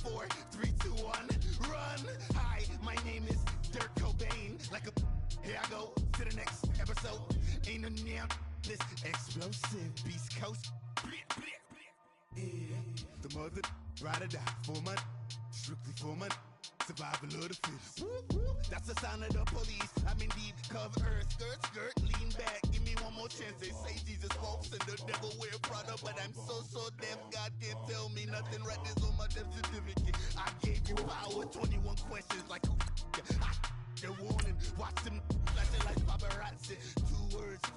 4, 3, 2, 1, run. Hi, my name is Dirk Cobain. Like a here I go to the next episode. Ain't no damn this explosive Beast Coast. Yeah, the mother ride or die for money, strictly for money. Survival of the fittest. That's the sound of the police. I'm indeed cover earth, skirt, lean back. Give me one more chance. They say Jesus walks and the devil wear Prada, but I'm so deaf. God can't tell me nothing. Right there's on my death certificate. I gave you power. 21 questions like who? They're warning. Watch them flashing like paparazzi. 2 words.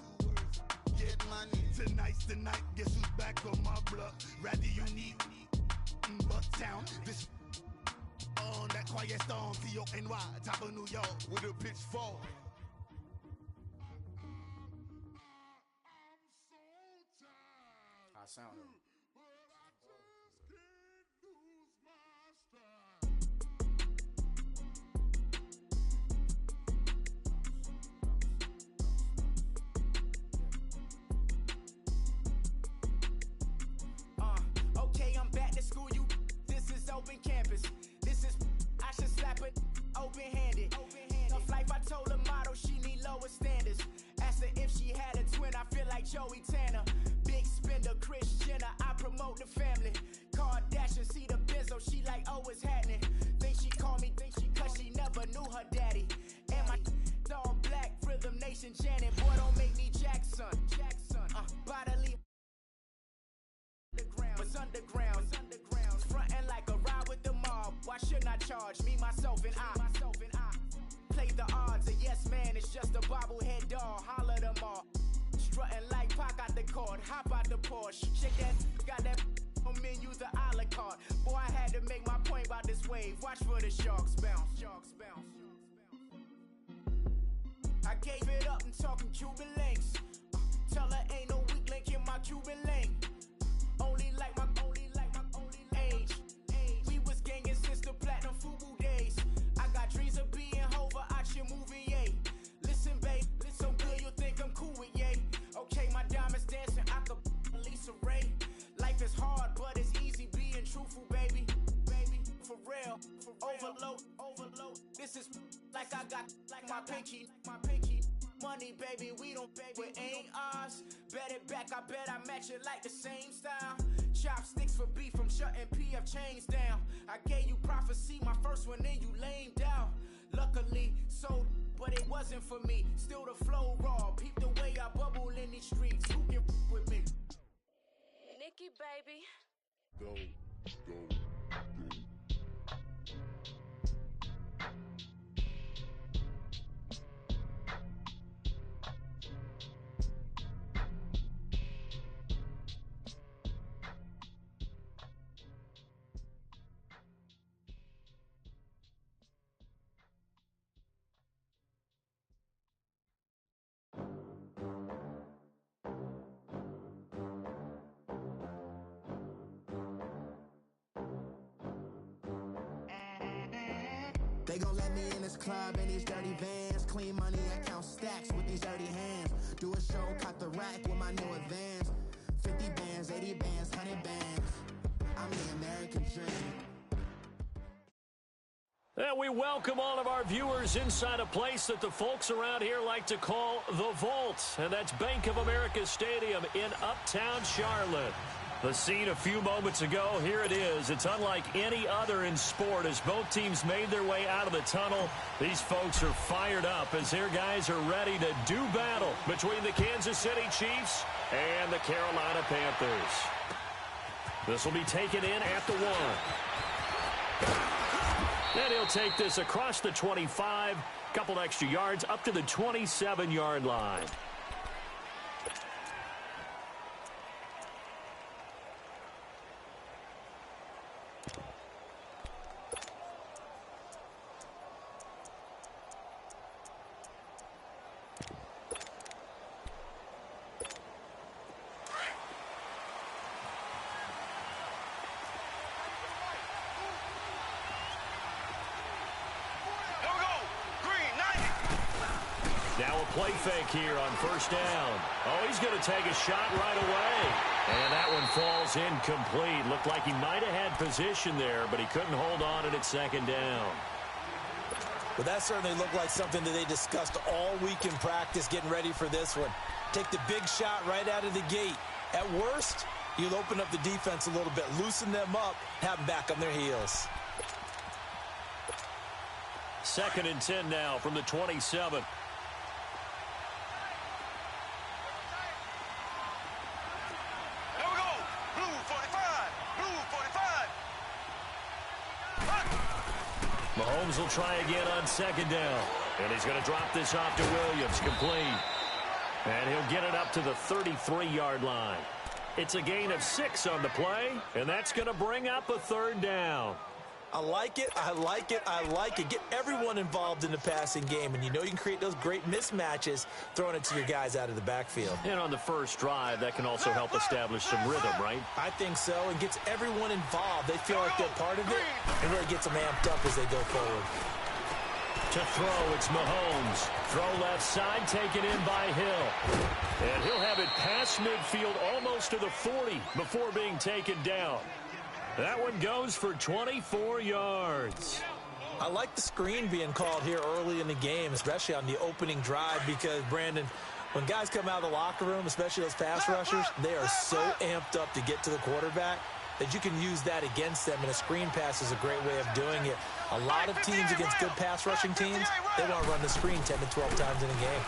Get money. Tonight's the night. Guess who's back on my block? Rather unique. Bucktown. This. On that quiet storm, T-O-N-Y, top of New York, with a pitchfork. I sound it. Okay, I'm back to school, you. This is open campus. I should slap it open-handed. Tough life, I told her motto, she need lower standards. Asked her if she had a twin, I feel like Joey Tanner. Big spender, Kris Jenner, I promote the family. Kardashian, see the Benzo, she like, oh, it's happening. Think she called me, cause she never knew her daddy. And my all black, Rhythm Nation Janet. Boy, don't make me Jackson. Bodily underground. Frontin' like a ride with the mob. Why shouldn't I charge me, myself, and I? Play the odds, a yes man, it's just a bobblehead doll. Holler them all. Strutting like Pac out the court, hop out the Porsche. Shake that, got that on menu, the a la carte. Boy, I had to make my point about this wave. Watch for the sharks bounce. I gave it up and talking Cuban links. Tell her ain't no weak link in my Cuban link. Only like my age. We was gangin' since the platinum FUBU days. I got dreams of being Hova out your movie, yay. Listen, babe, so good you'll think I'm cool with yay. Okay, my diamonds dancing, I could Lisa Ray. Life is hard, but it's easy being truthful, baby. For real, overload. This is like I got like my pinky. Money, baby, we don't pay, but ain't ours. Bet it back, I bet I match it like the same style. Chopsticks for beef, I'm shutting PF chains down. I gave you prophecy, my first one, then you lamed out. Luckily, sold, but it wasn't for me. Still the flow raw, peep the way I bubble in these streets. Who can with me? Nikki, baby. Go. They gon' let me in this club in these dirty vans. Clean money, I count stacks with these dirty hands. Do a show, caught the rack with my new advance. 50 bands, 80 bands, 100 bands. I'm the American dream. And we welcome all of our viewers inside a place that the folks around here like to call the Vault. And that's Bank of America Stadium in Uptown Charlotte. The scene a few moments ago, here it is. It's unlike any other in sport as both teams made their way out of the tunnel. These folks are fired up as their guys are ready to do battle between the Kansas City Chiefs and the Carolina Panthers. This will be taken in at the 1. And he'll take this across the 25, couple extra yards up to the 27-yard line. Now a play fake here on first down. Oh, he's going to take a shot right away. And that one falls incomplete. Looked like he might have had position there, but he couldn't hold on at second down. Well, that certainly looked like something that they discussed all week in practice getting ready for this one. Take the big shot right out of the gate. At worst, you'll open up the defense a little bit, loosen them up, have them back on their heels. 2nd and 10 now from the 27. Mahomes will try again on 2nd down. And he's going to drop this off to Williams. Complete. And he'll get it up to the 33-yard line. It's a gain of 6 on the play, and that's going to bring up a 3rd down. I like it, I like it, I like it. Get everyone involved in the passing game, and you know you can create those great mismatches throwing it to your guys out of the backfield. And on the first drive, that can also help establish some rhythm, right? I think so. It gets everyone involved. They feel like they're part of it, and really gets them amped up as they go forward. To throw, it's Mahomes. Throw left side, taken in by Hill. And he'll have it past midfield almost to the 40 before being taken down. That one goes for 24 yards. I like the screen being called here early in the game, especially on the opening drive, because, Brandon, when guys come out of the locker room, especially those pass rushers, they are so amped up to get to the quarterback that you can use that against them, and a screen pass is a great way of doing it. A lot of teams against good pass rushing teams, they want to run the screen 10 to 12 times in a game.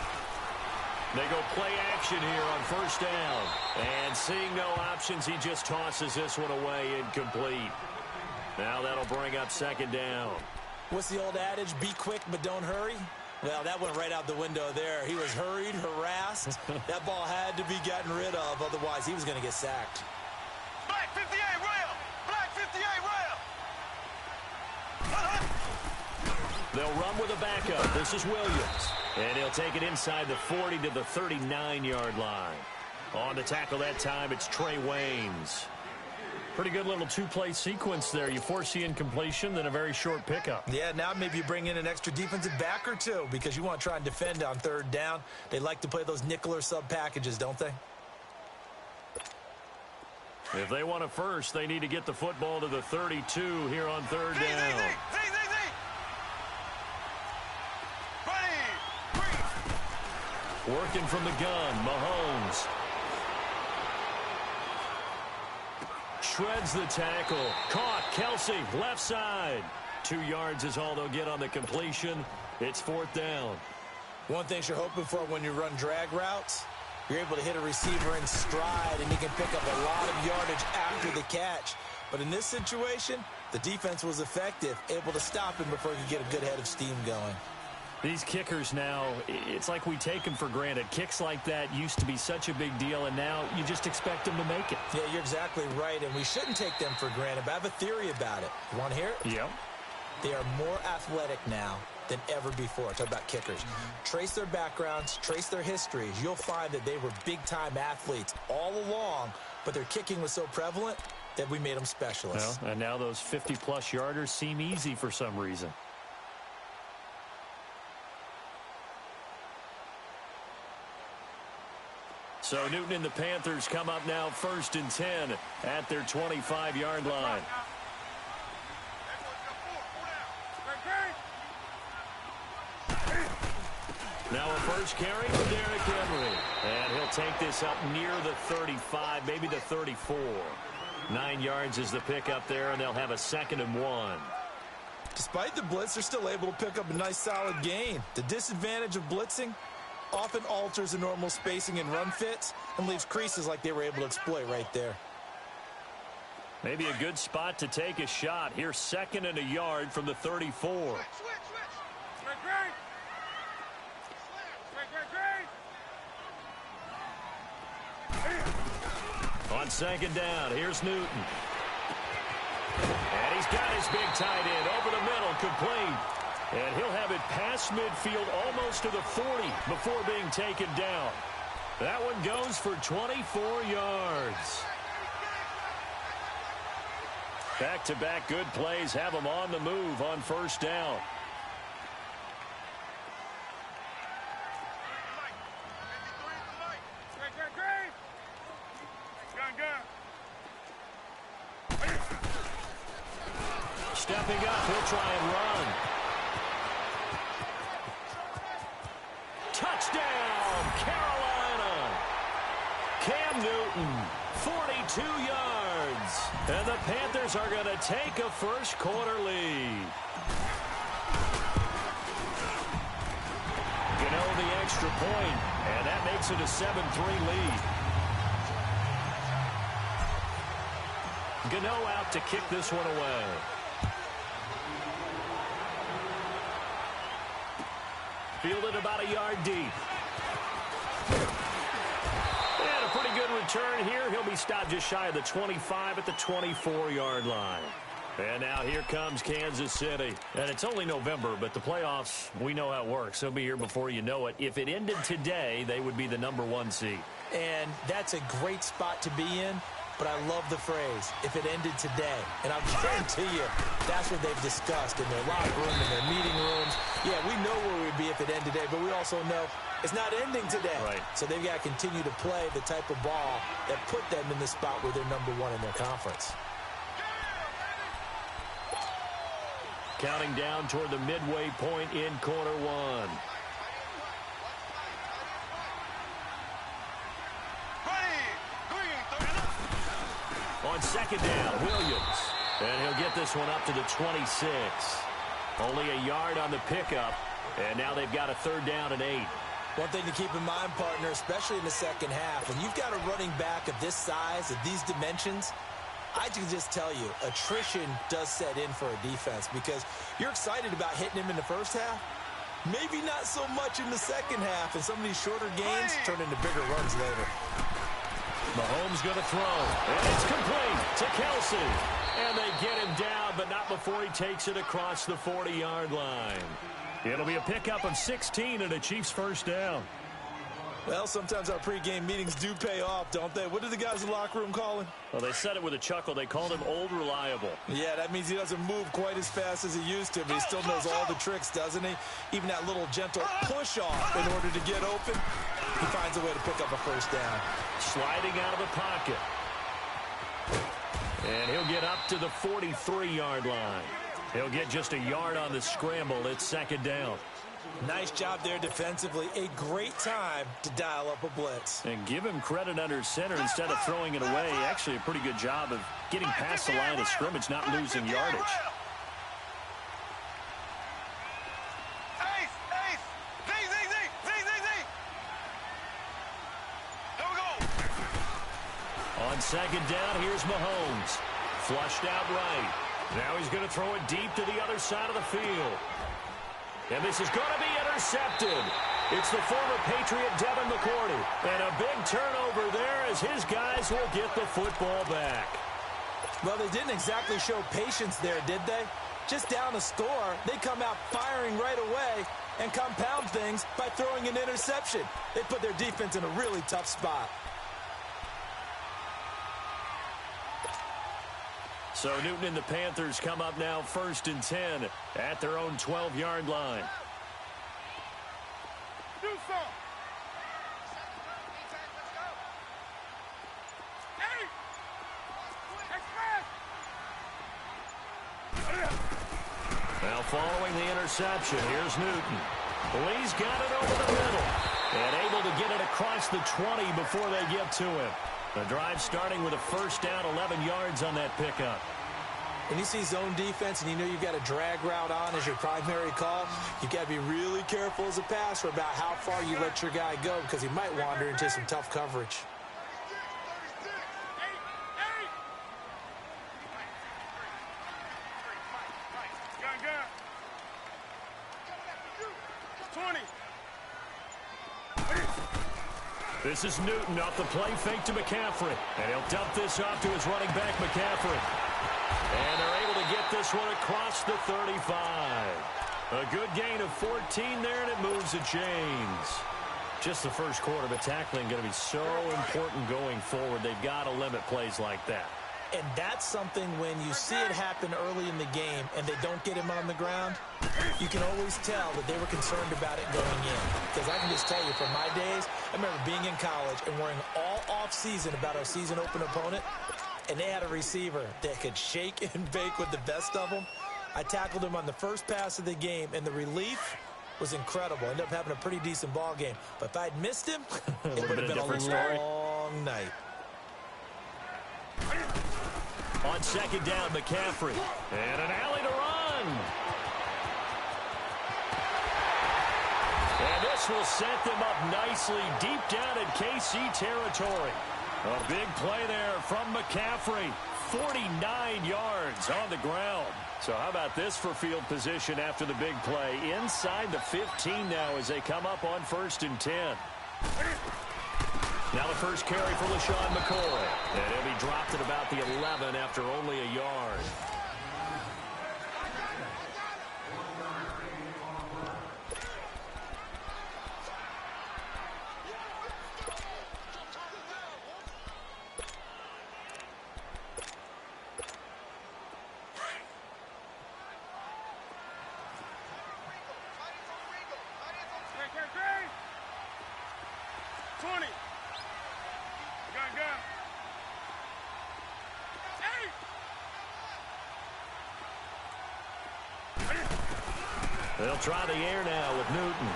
They go play action here on 1st down. And seeing no options, he just tosses this one away incomplete. Now that'll bring up 2nd down. What's the old adage? Be quick, but don't hurry. Well, that went right out the window there. He was hurried, harassed. That ball had to be gotten rid of. Otherwise, he was going to get sacked. Black 58 rail! Black 58 rail! They'll run with a backup. This is Williams. And he'll take it inside the 40 to the 39-yard line. On to tackle that time, it's Trey Waynes. Pretty good little two-play sequence there. You force the incompletion, then a very short pickup. Yeah, now maybe you bring in an extra defensive back or two because you want to try and defend on 3rd down. They like to play those nickel or sub packages, don't they? If they want a first, they need to get the football to the 32 here on 3rd down. Working from the gun, Mahomes. Shreds the tackle. Caught, Kelsey, left side. 2 yards is all they'll get on the completion. It's 4th down. One thing you're hoping for when you run drag routes, you're able to hit a receiver in stride, and you can pick up a lot of yardage after the catch. But in this situation, the defense was effective, able to stop him before he could get a good head of steam going. These kickers now, it's like we take them for granted. Kicks like that used to be such a big deal, and now you just expect them to make it. Yeah, you're exactly right, and we shouldn't take them for granted, but I have a theory about it. You want to hear it? Yep. They are more athletic now than ever before. Talk about kickers. Trace their backgrounds, trace their histories. You'll find that they were big-time athletes all along, but their kicking was so prevalent that we made them specialists. Well, and now those 50-plus yarders seem easy for some reason. So Newton and the Panthers come up now 1st and 10 at their 25-yard line. Now a first carry for Derrick Henry. And he'll take this up near the 35, maybe the 34. 9 yards is the pickup there, and they'll have a 2nd and 1. Despite the blitz, they're still able to pick up a nice solid gain. The disadvantage of blitzing often alters the normal spacing and run fits and leaves creases like they were able to exploit right there. Maybe a good spot to take a shot. Here's 2nd and a yard from the 34. On 2nd down, here's Newton. And he's got his big tight end over the middle, complete. And he'll have it past midfield almost to the 40 before being taken down. That one goes for 24 yards. Back-to-back good plays have them on the move on 1st down. Gun. stepping up. He'll try and run. Touchdown, Carolina. Cam Newton, 42 yards. And the Panthers are going to take a first quarter lead. The extra point, and that makes it a 7-3 lead. Gano out to kick this one away. Fielded about a yard deep. And a pretty good return here. He'll be stopped just shy of the 25 at the 24-yard line. And now here comes Kansas City. And it's only November, but the playoffs, we know how it works. They'll be here before you know it. If it ended today, they would be the #1 seed. And that's a great spot to be in, but I love the phrase, if it ended today. And I'll guarantee you, that's what they've discussed in their locker room, in their meeting rooms. Yeah, we know where we'd be if it ended today, but we also know it's not ending today. Right. So they've got to continue to play the type of ball that put them in the spot where they're #1 in their conference. Counting down toward the midway point in quarter one. On second down, Williams. And he'll get this one up to the 26. Only a yard on the pickup. And now they've got a 3rd down and 8. One thing to keep in mind, partner, especially in the second half, when you've got a running back of this size, of these dimensions, I can just tell you, attrition does set in for a defense because you're excited about hitting him in the first half. Maybe not so much in the second half, and some of these shorter gains turn into bigger runs later. Mahomes going to throw, and it's complete to Kelsey. And they get him down, but not before he takes it across the 40-yard line. It'll be a pickup of 16 and a Chiefs first down. Well, sometimes our pregame meetings do pay off, don't they? What did the guys in the locker room call him? Well, they said it with a chuckle. They called him Old Reliable. Yeah, that means he doesn't move quite as fast as he used to, but he still knows all the tricks, doesn't he? Even that little gentle push-off in order to get open. He finds a way to pick up a first down. Sliding out of the pocket. And he'll get up to the 43-yard line. He'll get just a yard on the scramble. It's second down. Nice job there defensively. A great time to dial up a blitz. And give him credit under center instead of throwing it away. Actually a pretty good job of getting past the line of scrimmage, not losing yardage. On second down, here's Mahomes. Flushed out right. Now he's going to throw it deep to the other side of the field. And this is going to be intercepted. It's the former Patriot Devin McCourty. And a big turnover there as his guys will get the football back. Well, they didn't exactly show patience there, did they? Just down a score, they come out firing right away and compound things by throwing an interception. They put their defense in a really tough spot. So Newton and the Panthers come up now 1st and 10 at their own 12-yard line. Do some. Now following the interception, here's Newton. Lee's got it over the middle and able to get it across the 20 before they get to him. The drive starting with a first down, 11 yards on that pickup. When you see zone defense and you know you've got a drag route on as your primary call, you've got to be really careful as a passer about how far you let your guy go because he might wander into some tough coverage. This is Newton off the play fake to McCaffrey. And he'll dump this off to his running back, McCaffrey. And they're able to get this one across the 35. A good gain of 14 there, and it moves the chains. Just the first quarter, but tackling going to be so important going forward. They've got to limit plays like that. And that's something when you see it happen early in the game and they don't get him on the ground, you can always tell that they were concerned about it going in. Because I can just tell you, from my days, I remember being in college and worrying all off-season about our season open opponent, and they had a receiver that could shake and bake with the best of them. I tackled him on the first pass of the game, and the relief was incredible. Ended up having a pretty decent ball game. But if I'd missed him, it would have been a long night. On second down, McCaffrey. And an alley to run. And this will set them up nicely deep down in KC territory. A big play there from McCaffrey. 49 yards on the ground. So how about this for field position after the big play? Inside the 15 now as they come up on 1st and 10. Now the first carry for LaShawn McCoy. And he'll be dropped at about the 11 after only a yard. They'll try the air now with Newton.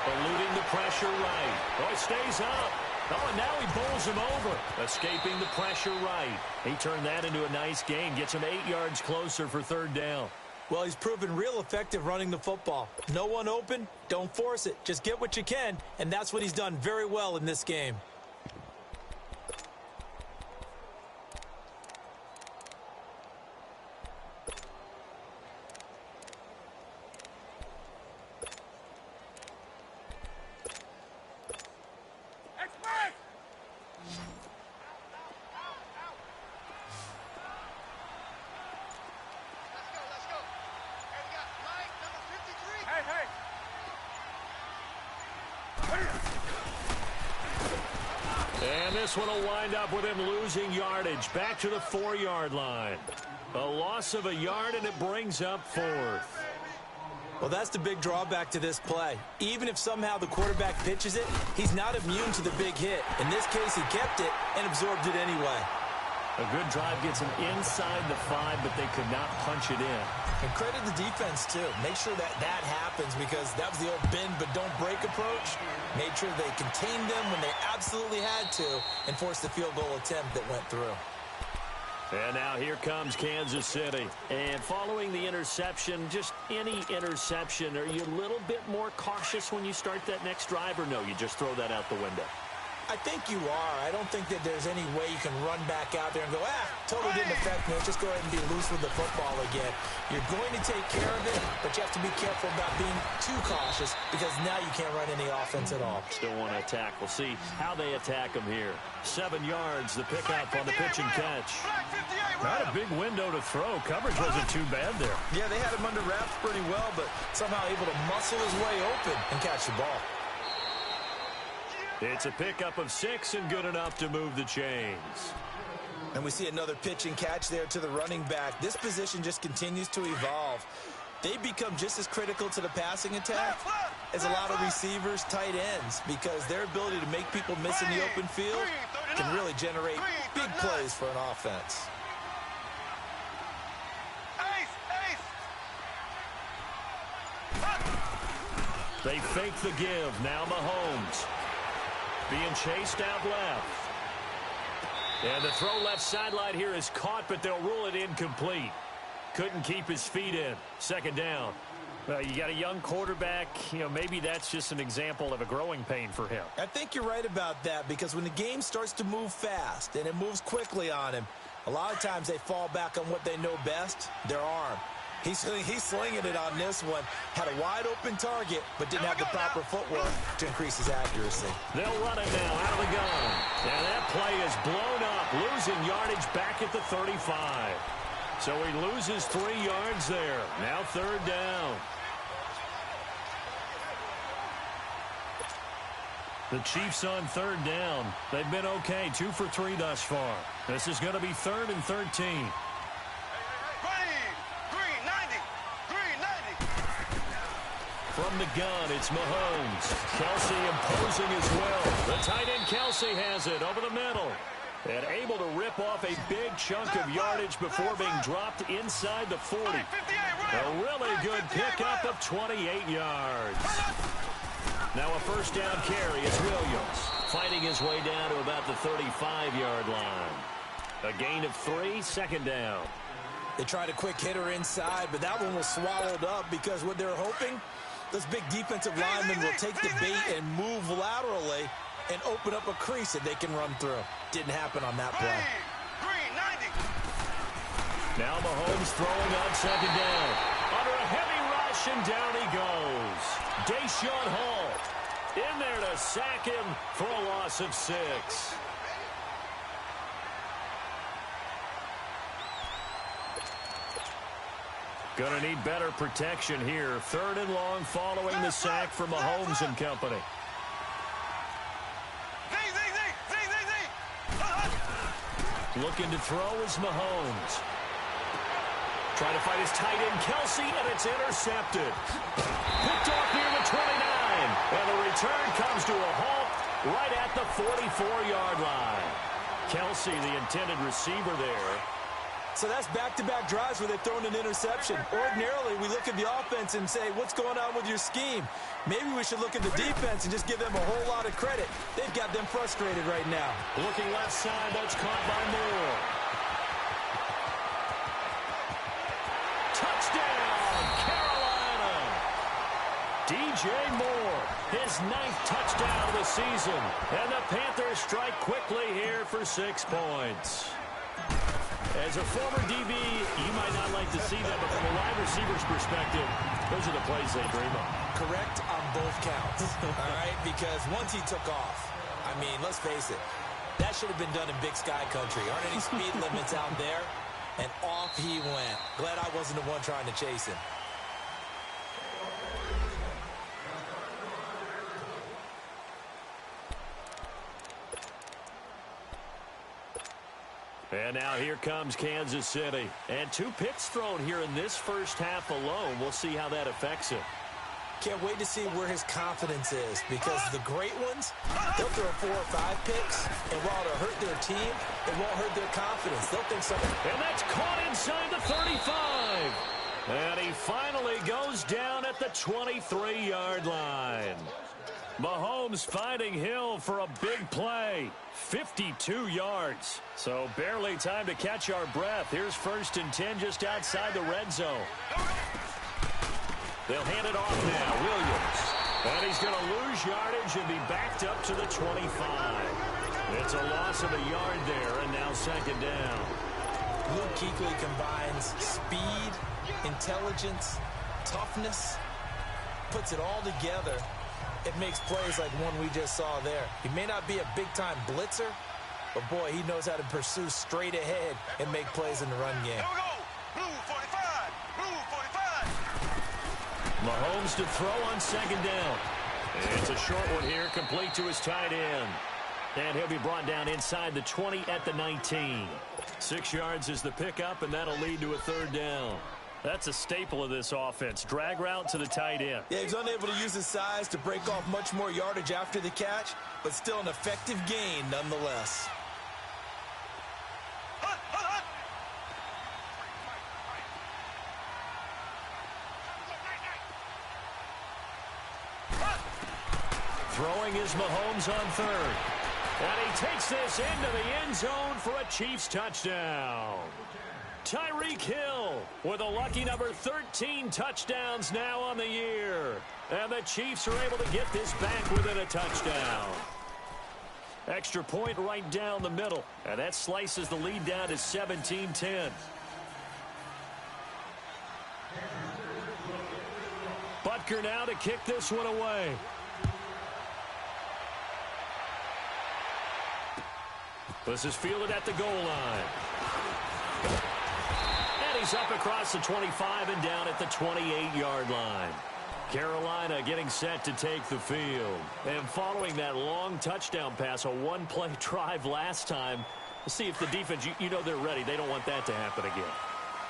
Eluding the pressure right. Oh, he stays up. Oh, and now he bowls him over. Escaping the pressure right. He turned that into a nice gain. Gets him 8 yards closer for 3rd down. Well, he's proven real effective running the football. No one open, don't force it. Just get what you can, and that's what he's done very well in this game. And this one will wind up with him losing yardage back to the 4-yard line. A loss of a yard, and it brings up 4th. Well, that's the big drawback to this play. Even if somehow the quarterback pitches it, he's not immune to the big hit. In this case, he kept it and absorbed it anyway. A good drive gets him inside the 5, but they could not punch it in. And credit the defense, too. Make sure that happens, because that was the old bend but don't break approach. Made sure they contained them when they absolutely had to and forced the field goal attempt that went through. And now here comes Kansas City. And following the interception, just any interception, are you a little bit more cautious when you start that next drive, or no, you just throw that out the window? I think you are. I don't think that there's any way you can run back out there and go, totally didn't affect me. Just go ahead and be loose with the football again. You're going to take care of it, but you have to be careful about being too cautious, because now you can't run any offense at all. Still want to attack. We'll see how they attack them here. 7 yards, the pickup on the pitch and catch. Not a big window to throw. Coverage wasn't too bad there. Yeah, they had him under wraps pretty well, but somehow able to muscle his way open and catch the ball. It's a pickup of 6 and good enough to move the chains. And we see another pitch and catch there to the running back. This position just continues to evolve. They become just as critical to the passing attack as a lot of receivers, tight ends, because their ability to make people miss in the open field can really generate big plays for an offense. They fake the give. Now Mahomes. Being chased out left. And the throw left sideline here is caught, but they'll rule it incomplete. Couldn't keep his feet in. 2nd down. You got a young quarterback. Maybe that's just an example of a growing pain for him. I think you're right about that, because when the game starts to move fast and it moves quickly on him, a lot of times they fall back on what they know best, their arm. He's slinging it on this one. Had a wide-open target, but didn't have the proper footwork to increase his accuracy. They'll run it now out of the gun. And that play is blown up, losing yardage back at the 35. So he loses 3 yards there. Now 3rd down. The Chiefs on 3rd down. They've been okay, 2 for 3 thus far. This is going to be 3rd and 13. From the gun, it's Mahomes. Kelsey imposing his will. The tight end Kelsey has it over the middle. And able to rip off a big chunk of yardage before being dropped inside the 40. A really good pickup of 28 yards. Now a first down carry is Williams, fighting his way down to about the 35-yard line. A gain of 3, second down. They tried a quick hitter inside, but that one was swallowed up because what they're hoping, those big defensive linemen will take the bait and move laterally and open up a crease that they can run through. Didn't happen on that play. Now Mahomes throwing on second down. Under a heavy rush, and down he goes. Deshaun Hall in there to sack him for a loss of 6. Gonna need better protection here. 3rd and long following the sack from Mahomes and company. Looking to throw is Mahomes. Trying to fight his tight end, Kelsey, and it's intercepted. Picked off near the 29. And the return comes to a halt right at the 44-yard line. Kelsey, the intended receiver there. So that's back-to-back drives where they've thrown an interception. Ordinarily, we look at the offense and say, what's going on with your scheme? Maybe we should look at the defense and just give them a whole lot of credit. They've got them frustrated right now. Looking left side, that's caught by Moore. Touchdown, Carolina! DJ Moore, his 9th touchdown of the season. And the Panthers strike quickly here for 6 points. As a former DB, you might not like to see that, but from a wide receiver's perspective, those are the plays they dream of. Correct on both counts, all right? Because once he took off, I mean, let's face it, that should have been done in Big Sky Country. Aren't any speed limits out there? And off he went. Glad I wasn't the one trying to chase him. And now here comes Kansas City. And 2 picks thrown here in this first half alone. We'll see how that affects him. Can't wait to see where his confidence is, because the great ones, they'll throw 4 or 5 picks, and while it'll hurt their team, it won't hurt their confidence. They'll think something. And that's caught inside the 35. And he finally goes down at the 23-yard line. Mahomes finding Hill for a big play. 52 yards. So barely time to catch our breath. Here's 1st and 10 just outside the red zone. They'll hand it off now. Williams. And he's going to lose yardage and be backed up to the 25. It's a loss of a yard there, and now 2nd down. Luke Kuechly combines speed, intelligence, toughness, puts it all together. It makes plays like one we just saw there. He may not be a big-time blitzer, but, boy, he knows how to pursue straight ahead and make plays in the run game. Here we go. Blue 45. Blue 45. Mahomes to throw on 2nd down. It's a short one here, complete to his tight end. And he'll be brought down inside the 20 at the 19. 6 yards is the pickup, and that'll lead to a 3rd down. That's a staple of this offense. Drag route to the tight end. Yeah, he's unable to use his size to break off much more yardage after the catch, but still an effective gain nonetheless. Throwing is Mahomes on 3rd. And he takes this into the end zone for a Chiefs touchdown. Tyreek Hill with a lucky number 13 touchdowns now on the year. And the Chiefs are able to get this back within a touchdown. Extra point right down the middle. And that slices the lead down to 17-10. Butker now to kick this one away. This is fielded at the goal line. And he's up across the 25 and down at the 28-yard line. Carolina getting set to take the field. And following that long touchdown pass, a one-play drive last time, we'll see if the defense, you know they're ready. They don't want that to happen again.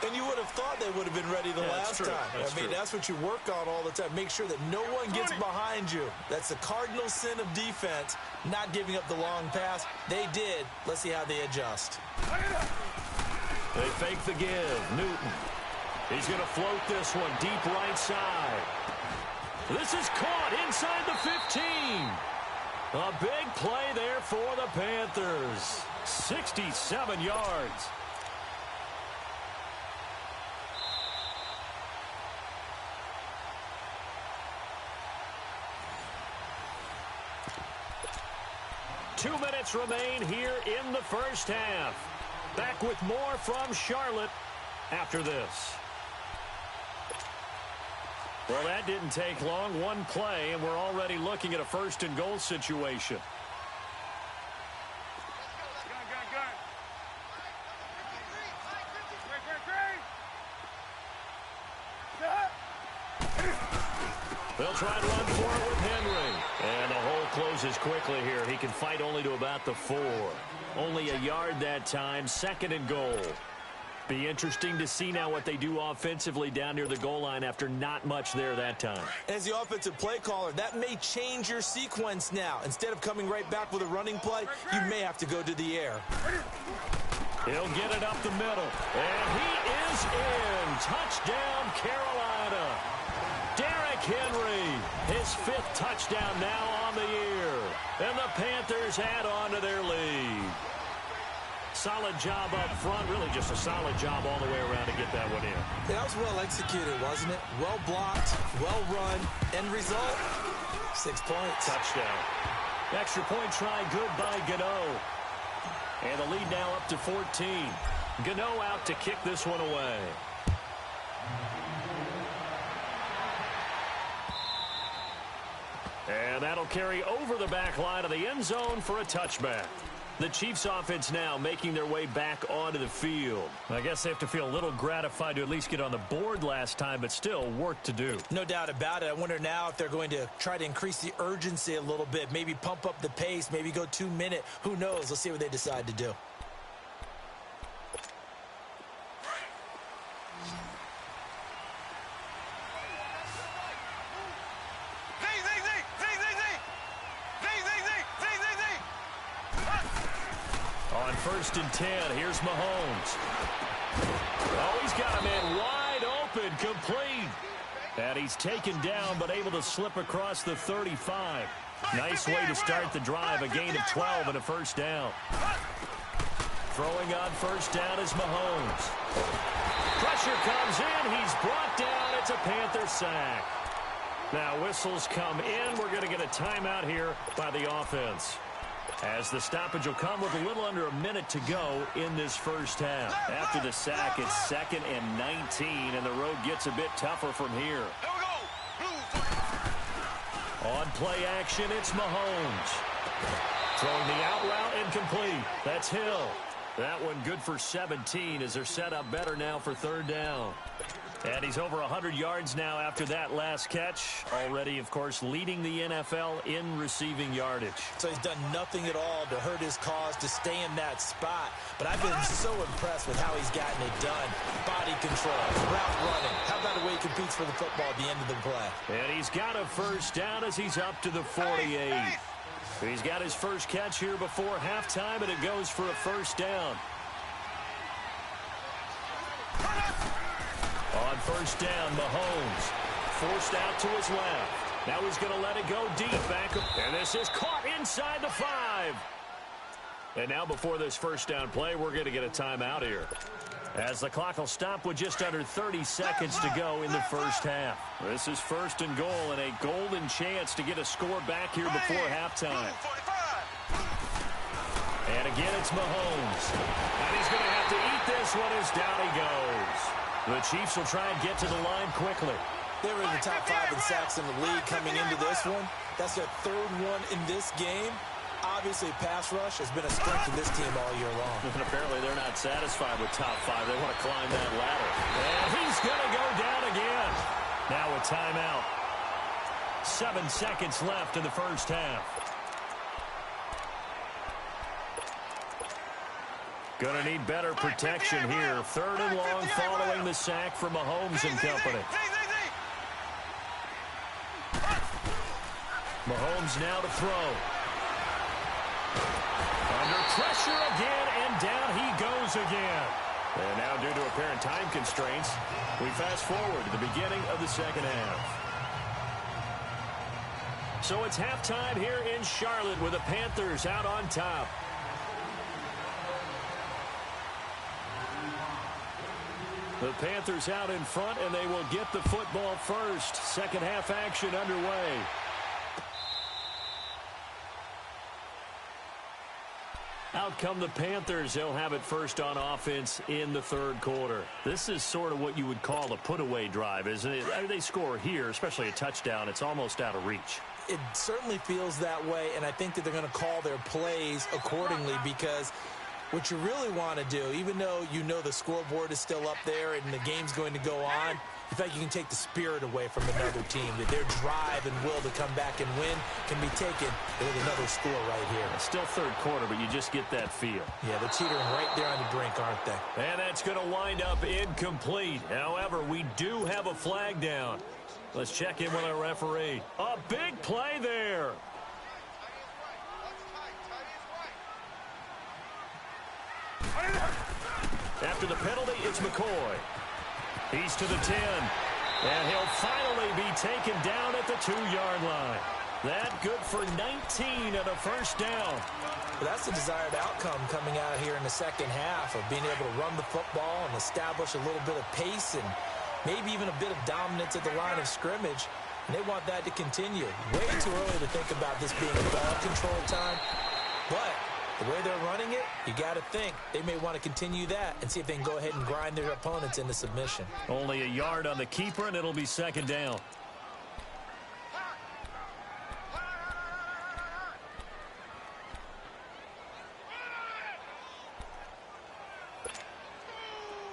And you would have thought they would have been ready the last time. That's what you work on all the time. Make sure that no one gets behind you. That's the cardinal sin of defense, not giving up the long pass. They did. Let's see how they adjust. They fake the give. Newton. He's going to float this one deep right side. This is caught inside the 15. A big play there for the Panthers. 67 yards. Two minutes remain here in the first half. Back with more from Charlotte after this. Well, that didn't take long. One play, and we're already looking at a first and goal situation. They'll try to run for it with Henry. And the hole closes quickly here. He can fight only to about the 4. Only a yard that time. Second and goal. Be interesting to see now what they do offensively down near the goal line after not much there that time. As the offensive play caller, that may change your sequence now. Instead of coming right back with a running play, you may have to go to the air. He'll get it up the middle. And he is in. Touchdown, Carolina. Derrick Henry, his 5th touchdown now on the year. And the Panthers add on to their lead. Solid job up front. Really just a solid job all the way around to get that one in. That was well executed, wasn't it? Well blocked, well run. End result, 6 points. Touchdown. Extra point try good by Gano. And the lead now up to 14. Gano out to kick this one away. And that'll carry over the back line of the end zone for a touchback. The Chiefs offense now making their way back onto the field. I guess they have to feel a little gratified to at least get on the board last time, but still work to do. No doubt about it. I wonder now if they're going to try to increase the urgency a little bit, maybe pump up the pace, maybe go 2-minute. Who knows? Let's see what they decide to do. First and 10. Here's Mahomes. Oh, he's got a man wide open, complete. And he's taken down, but able to slip across the 35. Nice way to start the drive. A gain of 12 and a first down. Throwing on first down is Mahomes. Pressure comes in. He's brought down. It's a Panther sack. Now whistles come in. We're going to get a timeout here by the offense, as the stoppage will come with a little under a minute to go in this first half. After the sack, it's 2nd and 19, and the road gets a bit tougher from here. On play action, it's Mahomes. Throwing the out route incomplete. That's Hill. That one good for 17 as they're set up better now for third down. And he's over 100 yards now after that last catch. Already, of course, leading the NFL in receiving yardage. So he's done nothing at all to hurt his cause, to stay in that spot. But I've been so impressed with how he's gotten it done. Body control, route running. How about the way he competes for the football at the end of the play? And he's got a first down as he's up to the 48. He's got his first catch here before halftime, and it goes for a first down. On first down, Mahomes forced out to his left. Now he's going to let it go deep back. And this is caught inside the 5. And now before this first down play, we're going to get a timeout here, as the clock will stop with just under 30 seconds to go in the first half. This is first and goal, and a golden chance to get a score back here before halftime. And again, it's Mahomes. And he's going to have to eat this one as down he goes. The Chiefs will try and get to the line quickly. They were in the top 5 in sacks in the league coming into this one. That's their 3rd one in this game. Obviously, pass rush has been a strength of this team all year long. And apparently they're not satisfied with top 5. They want to climb that ladder. And he's going to go down again. Now a timeout. 7 seconds left in the first half. Going to need better protection here. 3rd and long following the sack from Mahomes and company. Mahomes now to throw. Under pressure again, and down he goes again. And now due to apparent time constraints, we fast forward to the beginning of the second half. So it's halftime here in Charlotte with the Panthers out on top. The Panthers out in front, and they will get the football first. Second half action underway. Out come the Panthers. They'll have it first on offense in the 3rd quarter. This is sort of what you would call a put-away drive, isn't it? I mean, they score here, especially a touchdown. It's almost out of reach. It certainly feels that way, and I think that they're going to call their plays accordingly, because what you really want to do, even though you know the scoreboard is still up there and the game's going to go on, in fact, you can take the spirit away from another team. That their drive and will to come back and win can be taken with another score right here. It's still 3rd quarter, but you just get that feel. Yeah, they're teetering right there on the brink, aren't they? And that's going to wind up incomplete. However, we do have a flag down. Let's check in with our referee. A big play there. After the penalty, it's McCoy. He's to the 10. And he'll finally be taken down at the 2-yard line. That good for 19 and a first down. Well, that's the desired outcome coming out here in the second half, of being able to run the football and establish a little bit of pace and maybe even a bit of dominance at the line of scrimmage. And they want that to continue. Way too early to think about this being a ball control time. But the way they're running it, you got to think they may want to continue that and see if they can go ahead and grind their opponents into submission. Only a yard on the keeper, and it'll be second down.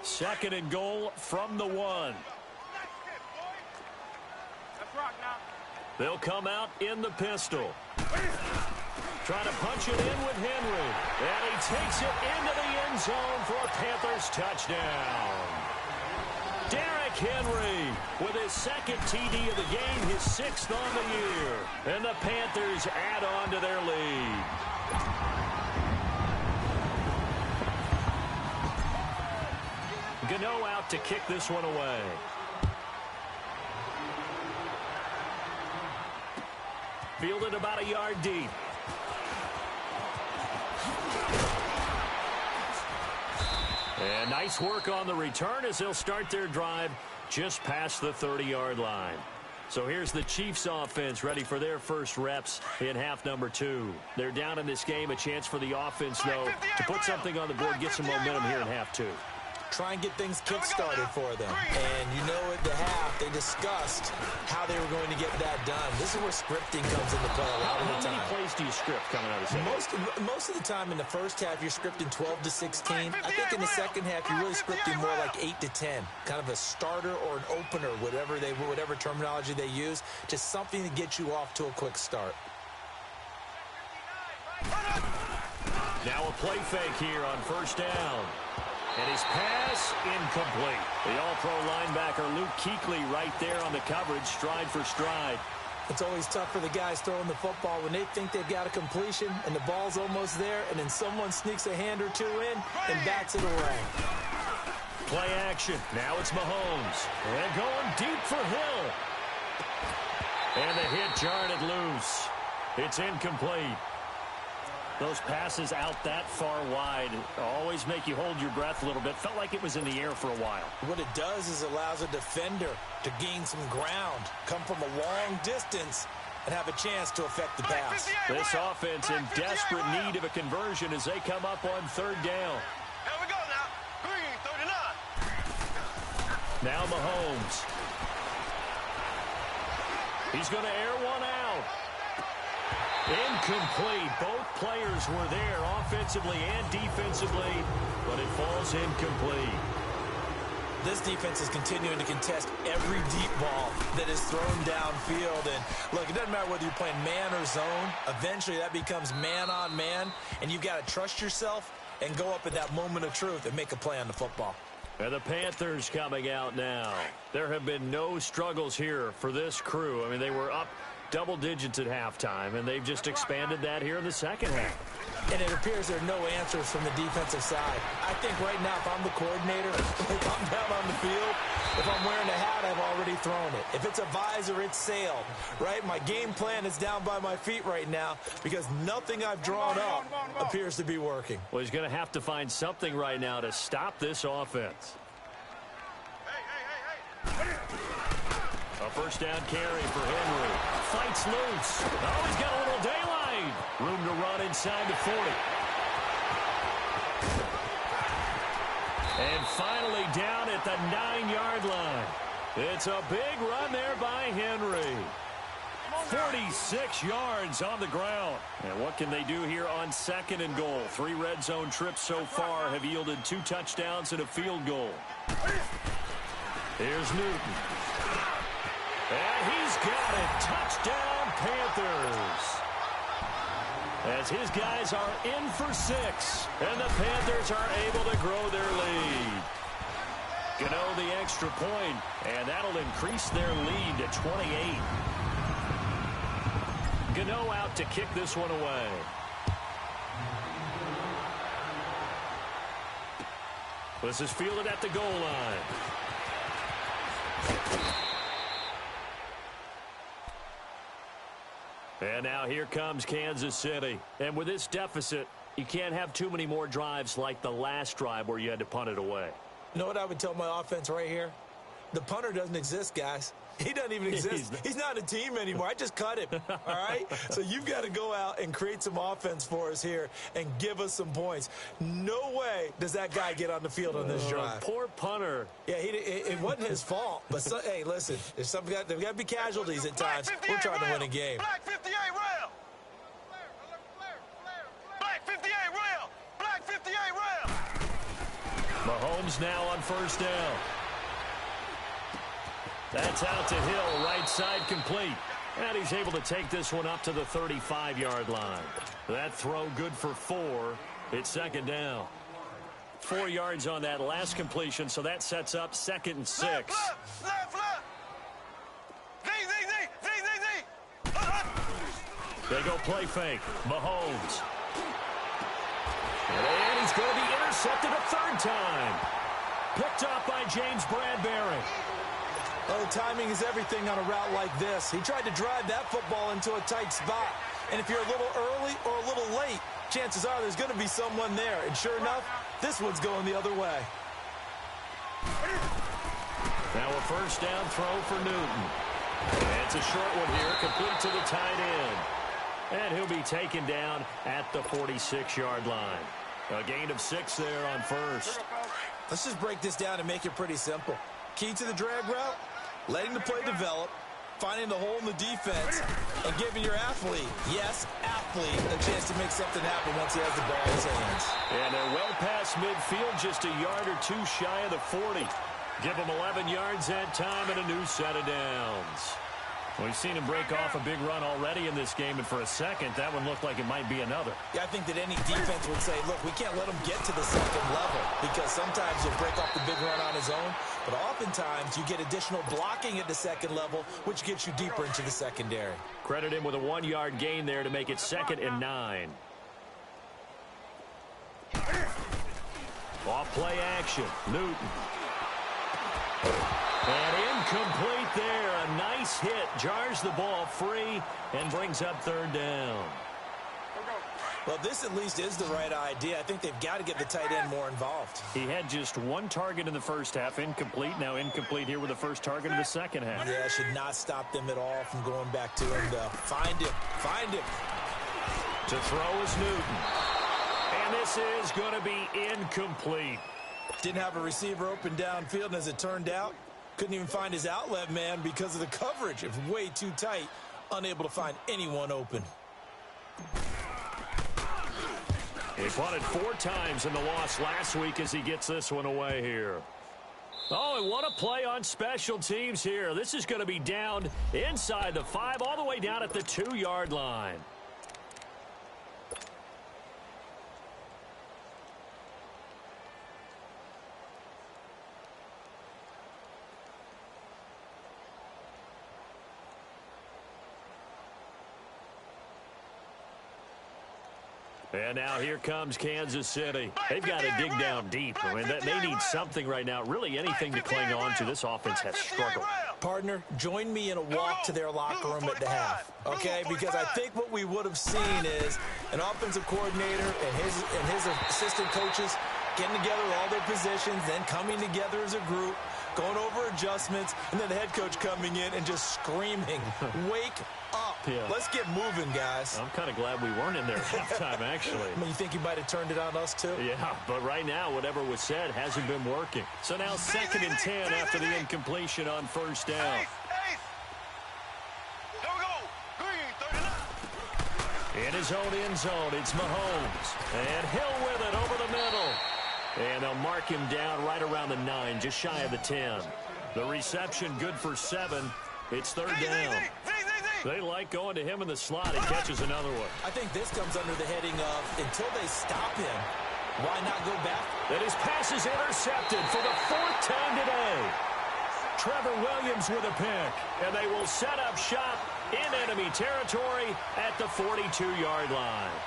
Second and goal from the 1. They'll come out in the pistol. Trying to punch it in with Henry. And he takes it into the end zone for a Panthers touchdown. Derrick Henry with his 2nd TD of the game, his 6th on the year. And the Panthers add on to their lead. Gano out to kick this one away. Fielded about a yard deep. And nice work on the return as they'll start their drive just past the 30-yard line. So here's the Chiefs offense ready for their first reps in half number 2. They're down in this game. A chance for the offense, though, to put something on the board, get some momentum here in half 2. Try and get things kick-started for them. And you know at the half, they discussed how they were going to get that done. This is where scripting comes into play a lot of the time. How many plays do you script coming out of the second? Most of the time in the first half, you're scripting 12 to 16. I think in the second half, you're really scripting more like 8 to 10. Kind of a starter or an opener, whatever terminology they use. Just something to get you off to a quick start. Now a play fake here on first down. And his pass incomplete. The all-pro linebacker Luke Kuechly right there on the coverage, stride for stride. It's always tough for the guys throwing the football when they think they've got a completion and the ball's almost there, and then someone sneaks a hand or two in and bats it away. Play action. Now it's Mahomes. And going deep for Hill. And the hit jarred it loose. It's incomplete. Those passes out that far wide always make you hold your breath a little bit. Felt like it was in the air for a while. What it does is allows a defender to gain some ground, come from a long distance, and have a chance to affect the pass. This offense in desperate need of a conversion as they come up on third down. Here we go now. Green, 39. Now Mahomes. He's going to air one out. Incomplete. Both players were there offensively and defensively, but it falls incomplete. This defense is continuing to contest every deep ball that is thrown downfield. And look, it doesn't matter whether you're playing man or zone. Eventually that becomes man on man, and you've got to trust yourself and go up at that moment of truth and make a play on the football. And the Panthers coming out now. There have been no struggles here for this crew. I mean, they were up double digits at halftime, and they've just expanded that here in the second half. And it appears there are no answers from the defensive side. I think right now, if I'm the coordinator, if I'm down on the field, if I'm wearing a hat, I've already thrown it. If it's a visor, it's sailed, right? My game plan is down by my feet right now because nothing I've drawn up appears to be working. Well, he's going to have to find something right now to stop this offense. A first down carry for Henry. Fights loose. Oh, he's got a little daylight. Room to run inside the 40. And finally down at the 9-yard line. It's a big run there by Henry. 46 yards on the ground. And what can they do here on 2nd and goal? 3 red zone trips so far have yielded 2 touchdowns and a field goal. Here's Newton. And he's got it. Touchdown, Panthers. As his guys are in for 6. And the Panthers are able to grow their lead. Gano the extra point, and that'll increase their lead to 28. Gano out to kick this one away. This is fielded at the goal line. And now here comes Kansas City. And with this deficit, you can't have too many more drives like the last drive where you had to punt it away. You know what I would tell my offense right here? The punter doesn't exist, guys. He doesn't even exist. He's not a team anymore. I just cut him, all right? So you've got to go out and create some offense for us here and give us some points. No way does that guy get on the field on this drive. Poor punter. Yeah, it wasn't his fault. But, hey, listen, there's got to be casualties at times. We're trying to win a game. Black 58 rail. Black 58 rail. Black 58 rail. Mahomes now on first down. That's out to Hill, right side complete. And he's able to take this one up to the 35-yard line. That throw good for 4. It's 2nd down. 4 yards on that last completion, so that sets up 2nd and 6. Left. They go play fake. Mahomes. And he's going to be intercepted a 3rd time. Picked up by James Bradbury. Well, the timing is everything on a route like this. He tried to drive that football into a tight spot. And if you're a little early or a little late, chances are there's going to be someone there. And sure enough, this one's going the other way. Now a first down throw for Newton. And it's a short one here, complete to the tight end. And he'll be taken down at the 46-yard line. A gain of 6 there on first. Let's just break this down and make it pretty simple. Key to the drag route, letting the play develop, finding the hole in the defense, and giving your athlete, yes, athlete, a chance to make something happen once he has the ball in his hands. And they're well past midfield, just a yard or 2 shy of the 40. Give them 11 yards that time and a new set of downs. We've seen him break off a big run already in this game, and for a second, that one looked like it might be another. Yeah, I think that any defense would say, look, we can't let him get to the 2nd level because sometimes he'll break off the big run on his own, but oftentimes you get additional blocking at the 2nd level, which gets you deeper into the secondary. Credit him with a 1-yard gain there to make it 2nd and 9. Off play action, Newton. And incomplete there. A nice hit. Jars the ball free and brings up 3rd down. Well, this at least is the right idea. I think they've got to get the tight end more involved. He had just 1 target in the first half. Incomplete. Now incomplete here with the first target in the second half. Yeah, should not stop them at all from going back to him, though. Find him. Find him. To throw is Newton. And this is going to be incomplete. Didn't have a receiver open downfield, and as it turned out, couldn't even find his outlet man because of the coverage. It was way too tight, unable to find anyone open. He punted 4 times in the loss last week as he gets this one away here. Oh, and what a play on special teams here. This is going to be down inside the 5, all the way down at the 2-yard line. And now here comes Kansas City. They've got to dig down deep. I mean, they need something right now, really anything to cling on to. This offense has struggled. Partner, join me in a walk to their locker room at the half, okay? Because I think what we would have seen is an offensive coordinator and his assistant coaches getting together with all their positions, then coming together as a group, going over adjustments, and then the head coach coming in and just screaming, wake up. Yeah. Let's get moving, guys. I'm kind of glad we weren't in there at halftime, actually. I mean, you think he might have turned it on us, too? Yeah, but right now, whatever was said hasn't been working. So now 2nd and 10 after the incompletion on first down. Here we go. Green, 39. In his own end zone, it's Mahomes. And Hill with it over the middle. And they'll mark him down right around the 9, just shy of the 10. The reception good for 7. It's 3rd down. They like going to him in the slot. He catches another one. I think this comes under the heading of, until they stop him, why not go back? And his pass is intercepted for the 4th time today. Trevor Williams with a pick. And they will set up shop in enemy territory at the 42-yard line.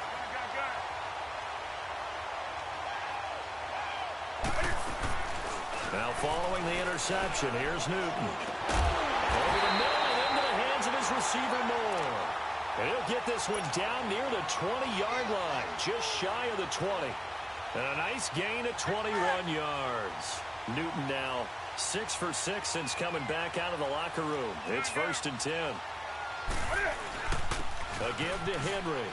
Now following the interception, here's Newton. Over the middle and into the hands of his receiver Moore. And he'll get this one down near the 20-yard line, just shy of the 20. And a nice gain of 21 yards. Newton now 6 for 6 since coming back out of the locker room. It's 1st and 10. A give to Henry.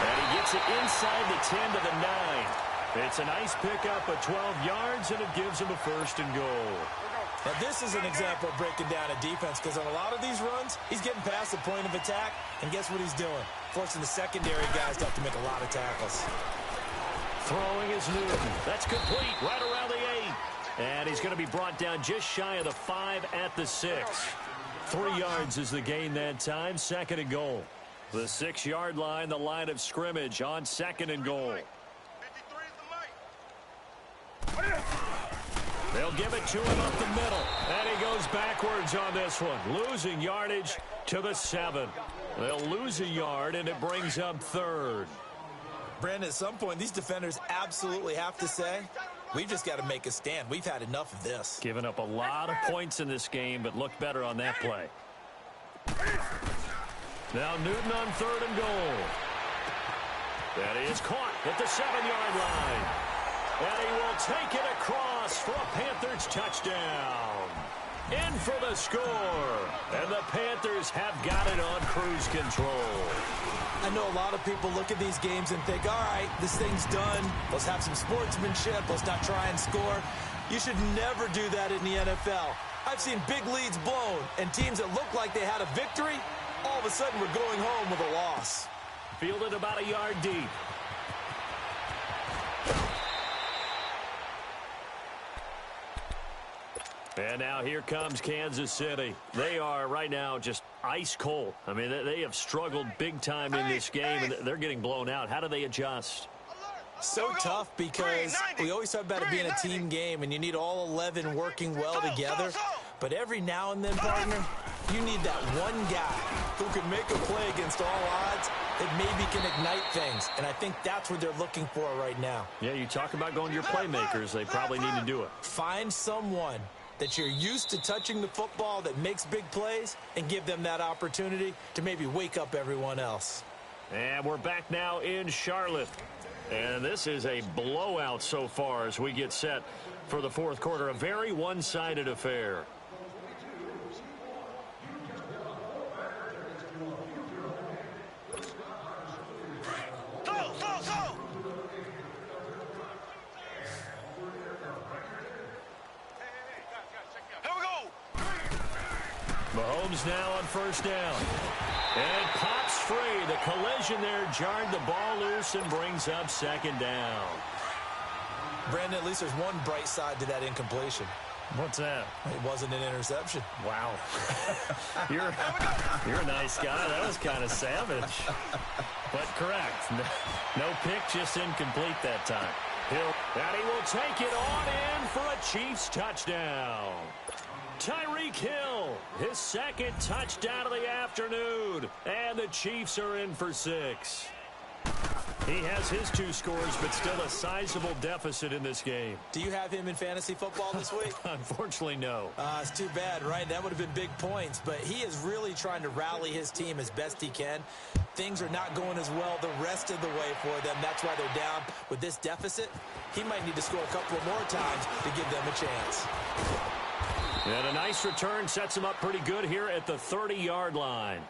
And he gets it inside the 10 to the 9. It's a nice pickup of 12 yards, and it gives him a 1st and goal. Now, this is an example of breaking down a defense, because on a lot of these runs, he's getting past the point of attack, and guess what he's doing? Forcing the secondary guys to have to make a lot of tackles. Throwing is Newton. That's complete right around the 8. And he's going to be brought down just shy of the 5 at the 6. 3 yards is the gain that time, 2nd and goal. The 6-yard line, the line of scrimmage on 2nd and goal. They'll give it to him up the middle. And he goes backwards on this one. Losing yardage to the 7. They'll lose a yard, and it brings up 3rd. Brandon, at some point, these defenders absolutely have to say, we've just got to make a stand. We've had enough of this. Giving up a lot of points in this game, but looked better on that play. Now Newton on 3rd and goal. That is caught at the 7-yard line. And he will take it across for a Panthers touchdown. In for the score. And the Panthers have got it on cruise control. I know a lot of people look at these games and think, all right, this thing's done. Let's have some sportsmanship. Let's not try and score. You should never do that in the NFL. I've seen big leads blown, and teams that looked like they had a victory, all of a sudden were going home with a loss. Fielded about a yard deep. And now here comes Kansas City. They are right now just ice cold. I mean, they have struggled big time in this game, and they're getting blown out. How do they adjust? So tough, because we always talk about it being a team game, and you need all 11 working well together. But every now and then, partner, you need that one guy who can make a play against all odds that maybe can ignite things. And I think that's what they're looking for right now. Yeah, you talk about going to your playmakers. They probably need to do it. Find someone that you're used to touching the football that makes big plays and give them that opportunity to maybe wake up everyone else. And we're back now in Charlotte. And this is a blowout so far as we get set for the 4th quarter. A very one-sided affair. Mahomes now on 1st down. And pops free. The collision there jarred the ball loose and brings up 2nd down. Brandon, at least there's one bright side to that incompletion. What's that? It wasn't an interception. Wow. You're a nice guy. That was kind of savage. But correct. No pick, just incomplete that time. And he will take it on in for a Chiefs touchdown. Tyreek Hill, his 2nd touchdown of the afternoon. And the Chiefs are in for 6. He has his 2 scores, but still a sizable deficit in this game. Do you have him in fantasy football this week? Unfortunately, no. It's too bad, right? That would have been big points, but he is really trying to rally his team as best he can. Things are not going as well the rest of the way for them. That's why they're down with this deficit. He might need to score a couple of more times to give them a chance. And a nice return sets him up pretty good here at the 30-yard line.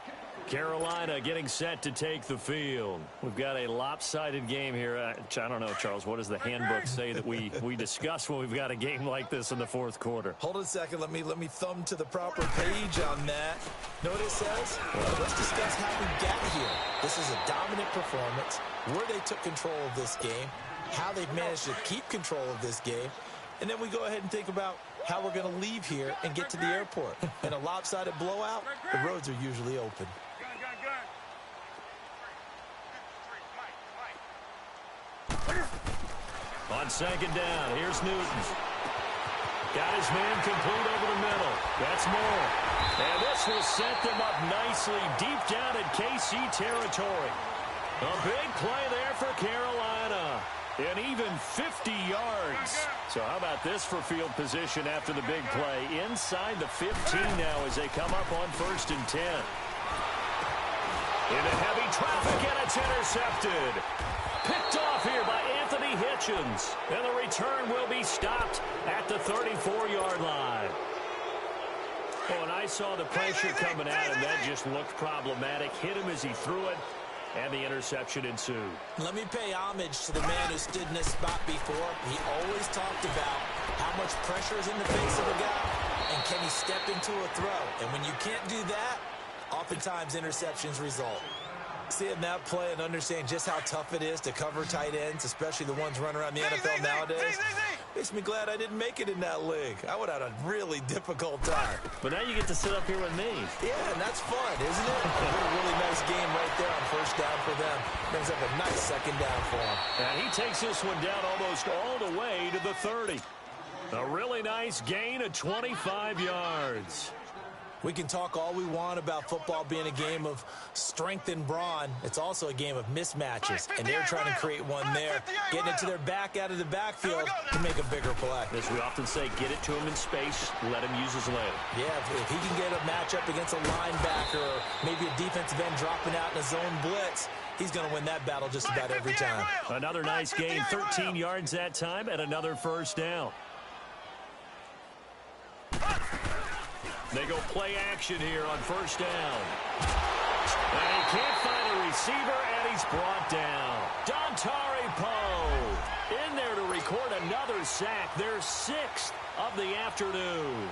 Carolina getting set to take the field. We've got a lopsided game here. I don't know, Charles, what does the handbook say that we discuss when we've got a game like this in the fourth quarter? Hold on a second. Let me thumb to the proper page on that. Know what it says? Let's discuss how we got here. This is a dominant performance, where they took control of this game, how they've managed to keep control of this game, and then we go ahead and think about how we're going to leave here and get to the airport. In a lopsided blowout, the roads are usually open. On second down, here's Newton. Got his man complete over the middle. That's Moore. And this will set them up nicely deep down in KC territory. A big play there for Carolina. And even 50 yards. So how about this for field position after the big play? Inside the 15 now as they come up on 1st and 10. Into heavy traffic, and it's intercepted. Picked off here by Anthony Hitchens. And the return will be stopped at the 34-yard line. Oh, and I saw the pressure coming at him. That just looked problematic. Hit him as he threw it, and the interception ensued. Let me pay homage to the man who stood in this spot before. He always talked about how much pressure is in the face of a guy, and can he step into a throw. And when you can't do that, oftentimes interceptions result. Seeing that play and understand just how tough it is to cover tight ends, especially the ones running around the NFL nowadays, makes me glad I didn't make it in that league. I would have had a really difficult time. But now you get to sit up here with me. Yeah, and that's fun, isn't it? A really nice game right there on 1st down for them. Brings up a nice 2nd down for him. And he takes this one down almost all the way to the 30. A really nice gain of 25 yards. We can talk all we want about football being a game of strength and brawn. It's also a game of mismatches, and they're trying to create one there, getting it to their back out of the backfield to make a bigger play. As we often say, get it to him in space, let him use his leg. Yeah, if he can get a matchup against a linebacker or maybe a defensive end dropping out in a zone blitz, he's going to win that battle just about every time. Another nice gain, 13 yards that time, and another 1st down. They go play action here on 1st down. And he can't find a receiver, and he's brought down. Dontari Poe in there to record another sack. Their 6th of the afternoon.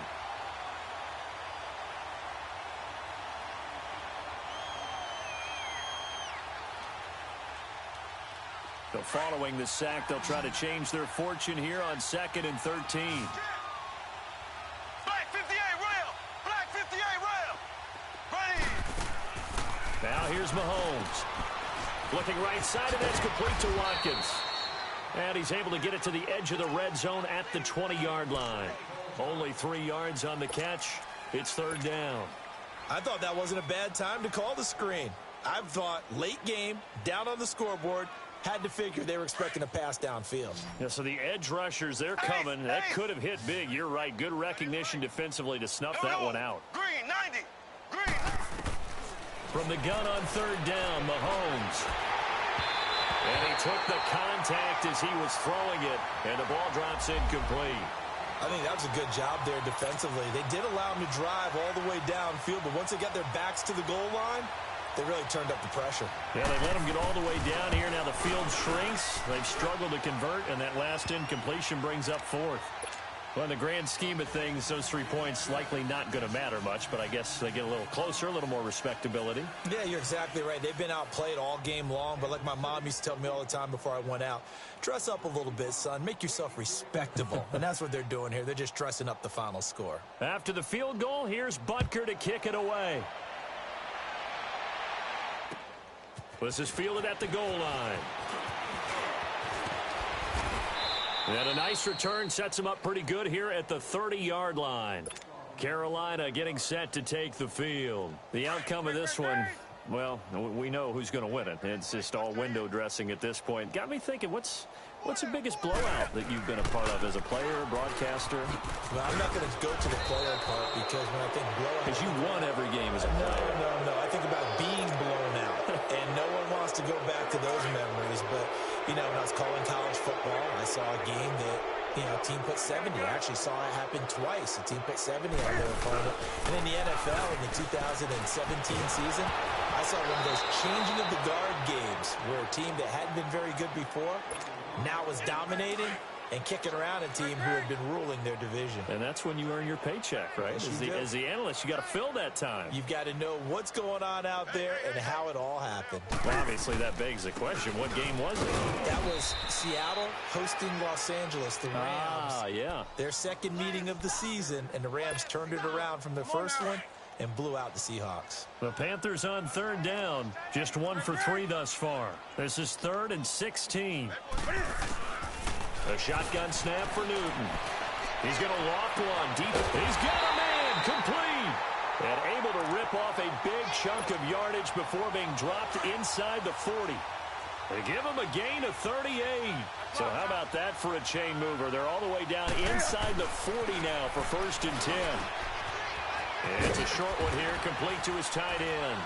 So following the sack, they'll try to change their fortune here on 2nd and 13. Now here's Mahomes. Looking right side, and that's complete to Watkins. And he's able to get it to the edge of the red zone at the 20-yard line. Only 3 yards on the catch. It's 3rd down. I thought that wasn't a bad time to call the screen. I thought late game, down on the scoreboard, had to figure they were expecting a pass downfield. Yeah, so the edge rushers, they're coming. That could have hit big. You're right. Good recognition defensively to snuff that one out. Green, 90. Green. From the gun on 3rd down, Mahomes. And he took the contact as he was throwing it, and the ball drops incomplete. I think that was a good job there defensively. They did allow him to drive all the way downfield, but once they got their backs to the goal line, they really turned up the pressure. Yeah, they let him get all the way down here. Now the field shrinks. They've struggled to convert, and that last incompletion brings up 4th. Well, in the grand scheme of things, those 3 points likely not going to matter much, but I guess they get a little closer, a little more respectability. Yeah, you're exactly right. They've been outplayed all game long, but like my mom used to tell me all the time before I went out, dress up a little bit, son. Make yourself respectable. And that's what they're doing here. They're just dressing up the final score. After the field goal, here's Butker to kick it away. This is fielded at the goal line. And a nice return sets him up pretty good here at the 30-yard line. Carolina getting set to take the field. The outcome of this one, Well, we know who's going to win it. It's just all window dressing at this point. Got me thinking, what's the biggest blowout that you've been a part of as a player, broadcaster? Well, I'm not going to go to the player part because when I think blowout... Because you won every game as a player. No. I think about being blown out. And no one wants to go back to those memories. But, you know, when I was calling college football, I saw a game that, you know, a team put 70. I actually saw it happen twice. A team put 70 on their opponent. And in the NFL, in the 2017 season, I saw one of those changing of the guard games where a team that hadn't been very good before now was dominating and kicking around a team who had been ruling their division. And that's when you earn your paycheck, right? As the analyst, you got to fill that time. You've got to know what's going on out there and how it all happened. Well, obviously, that begs the question, what game was it? That was Seattle hosting Los Angeles, the Rams. Ah, yeah. Their second meeting of the season, and the Rams turned it around from the first one and blew out the Seahawks. The Panthers on third down. Just 1 for 3 thus far. This is 3rd and 16. A shotgun snap for Newton. He's going to lock one deep. He's got a man complete. And able to rip off a big chunk of yardage before being dropped inside the 40. They give him a gain of 38. So how about that for a chain mover? They're all the way down inside the 40 now for 1st and 10. And it's a short one here, complete to his tight end.